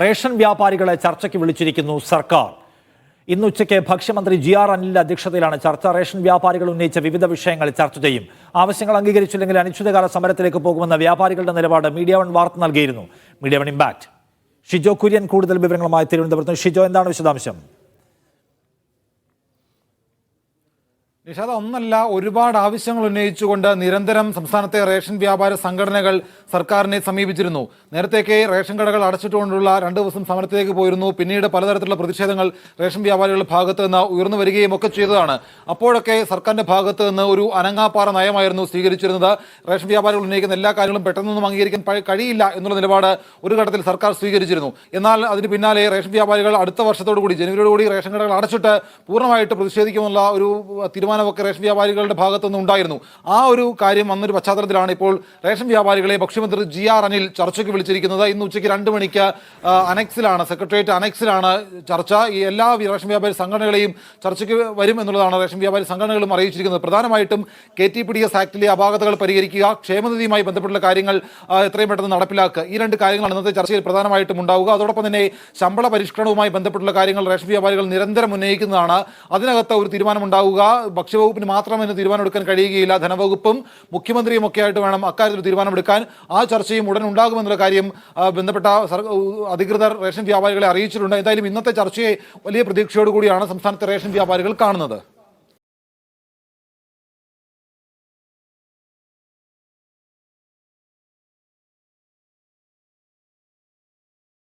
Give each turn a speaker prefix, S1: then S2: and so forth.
S1: Ration വ്യാപാരികളെ ചർച്ചയ്ക്ക് വിളിച്ചിരിക്കുന്നു സർക്കാർ. ഇന്ന് ഉച്ചയ്ക്ക് ഭക്ഷ്യമന്ത്രി GR അനിലിന്റെ അധ്യക്ഷതയിലാണ് ചർച്ച. റേഷൻ വ്യാപാരികൾ ഉന്നയിച്ച വിവിധ വിഷയങ്ങൾ ചർച്ച ചെയ്യും. ആവശ്യങ്ങൾ അംഗീകരിച്ചില്ലെങ്കിൽ അനിശ്ചിതകാല സമരത്തിലേക്ക് പോകുമെന്ന വ്യാപാരികളുടെ നിലപാട് മീഡിയ വൺ വാർത്ത നൽകിയിരുന്നു. Media one impact. Shijo Kurian കൂടുതൽ വിവരങ്ങളുമായി തിരുവനന്തപുരത്ത്. ഷിജോ, എന്താണ് വിശദാംശം?
S2: നിഷാദ, ഒന്നല്ല ഒരുപാട് ആവശ്യങ്ങൾ ഉന്നയിച്ചുകൊണ്ട് നിരന്തരം സംസ്ഥാനത്തെ റേഷൻ വ്യാപാര സംഘടനകൾ സർക്കാരിനെ സമീപിച്ചിരുന്നു. നേരത്തേക്ക് റേഷൻ കടകൾ അടച്ചിട്ടുകൊണ്ടുള്ള 2 ദിവസം സമരത്തിലേക്ക് പോയിരുന്നു. പിന്നീട് പലതരത്തിലുള്ള പ്രതിഷേധങ്ങൾ റേഷൻ വ്യാപാരികളുടെ ഭാഗത്ത് നിന്ന് ഉയർന്നു വരികയും ഒക്കെ ചെയ്തതാണ്. അപ്പോഴൊക്കെ സർക്കാരിന്റെ ഭാഗത്ത് നിന്ന് ഒരു അനങ്ങാപ്പാറ നയമായിരുന്നു സ്വീകരിച്ചിരുന്നത്. റേഷൻ വ്യാപാരികൾ ഉന്നയിക്കുന്ന എല്ലാ കാര്യങ്ങളും പെട്ടെന്നൊന്നും അംഗീകരിക്കാൻ കഴിയില്ല എന്നുള്ള നിലപാട് ഒരു ഘട്ടത്തിൽ സർക്കാർ സ്വീകരിച്ചിരുന്നു. എന്നാൽ അതിന് പിന്നാലെ റേഷൻ വ്യാപാരികൾ അടുത്ത വർഷത്തോടുകൂടി ജനുവരിയോടുകൂടി റേഷൻ കടകൾ അടച്ചിട്ട് പൂർണ്ണമായിട്ട് പ്രതിഷേധിക്കുമെന്നുള്ള ഒരു തീരുമാനമൊക്കെ റേഷൻ വ്യാപാരികളുടെ ഭാഗത്തുനിന്ന് ഉണ്ടായിരുന്നു. ആ ഒരു കാര്യം വന്നൊരു പശ്ചാത്തലത്തിലാണ് ഇപ്പോൾ റേഷൻ വ്യാപാരികളെ ഭക്ഷ്യമന്ത്രി GR അനിൽ ചർച്ചയ്ക്ക് വിളിച്ചിരിക്കുന്നത്. ഇന്ന് ഉച്ചയ്ക്ക് 2 മണിക്ക് അനക്സിലാണ്, സെക്രട്ടേറിയറ്റ് അനക്സിലാണ് ചർച്ച. ഈ എല്ലാ റേഷൻ വ്യാപാരി സംഘടനകളെയും ചർച്ചയ്ക്ക് വരും എന്നുള്ളതാണ് റേഷൻ വ്യാപാരി സംഘടനകളും അറിയിച്ചിരിക്കുന്നത്. പ്രധാനമായിട്ടും KTPDS ആക്ടിലെ അപാകതകൾ പരിഹരിക്കുക, ക്ഷേമനിധിയുമായി ബന്ധപ്പെട്ടുള്ള കാര്യങ്ങൾ എത്രയും പെട്ടെന്ന് നടപ്പിലാക്കുക, ഈ 2 കാര്യങ്ങളാണ് ഇന്നത്തെ ചർച്ചയിൽ പ്രധാനമായിട്ടും ഉണ്ടാവുക. അതോടൊപ്പം തന്നെ ശമ്പള പരിഷ്കരണവുമായി ബന്ധപ്പെട്ടുള്ള കാര്യങ്ങൾ റേഷൻ വ്യാപാരികൾ നിരന്തരം ഉന്നയിക്കുന്നതാണ്. അതിനകത്ത് ഒരു തീരുമാനമുണ്ടാവുക. ഭക്ഷ്യവകുപ്പിന് മാത്രം അതിന് തീരുമാനമെടുക്കാൻ കഴിയുകയില്ല. ധനവകുപ്പും മുഖ്യമന്ത്രിയും ഒക്കെ ആയിട്ട് വേണം അക്കാര്യത്തിൽ തീരുമാനമെടുക്കാൻ. ആ ചർച്ചയും ഉടൻ ഉണ്ടാകുമെന്നുള്ള കാര്യം ബന്ധപ്പെട്ട അധികൃതർ റേഷൻ വ്യാപാരികളെ അറിയിച്ചിട്ടുണ്ട്. എന്തായാലും ഇന്നത്തെ ചർച്ചയെ വലിയ പ്രതീക്ഷയോടുകൂടിയാണ് സംസ്ഥാനത്തെ റേഷൻ വ്യാപാരികൾ കാണുന്നത്.